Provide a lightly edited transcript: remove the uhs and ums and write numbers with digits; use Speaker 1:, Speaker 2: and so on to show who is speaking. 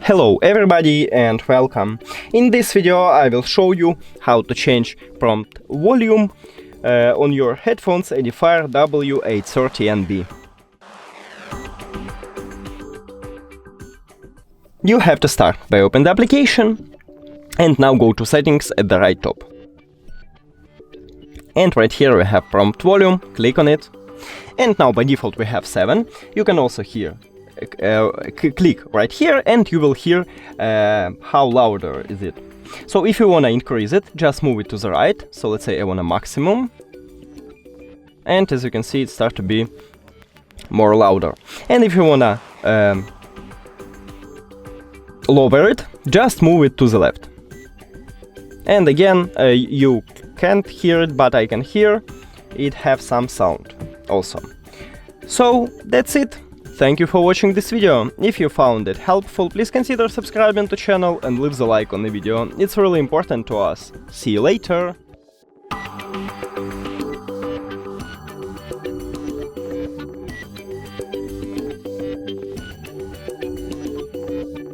Speaker 1: Hello everybody and welcome. In this video I will show you how to change prompt volume on your headphones Edifier W830NB. You have to start by open the application and now go to settings at the right top. And right here we have prompt volume, click on it. And now by default we have 7. You can also here click right here and you will hear how louder is it. So if you want to increase it, just move it to the right. So let's say I want a maximum. And as you can see, it starts to be more louder. And if you want to lower it, just move it to the left. And again, you can't hear it, but I can hear it have some sound also. So that's it. Thank you for watching this video. If you found it helpful, please consider subscribing to the channel and leave the like on the video. It's really important to us. See you later!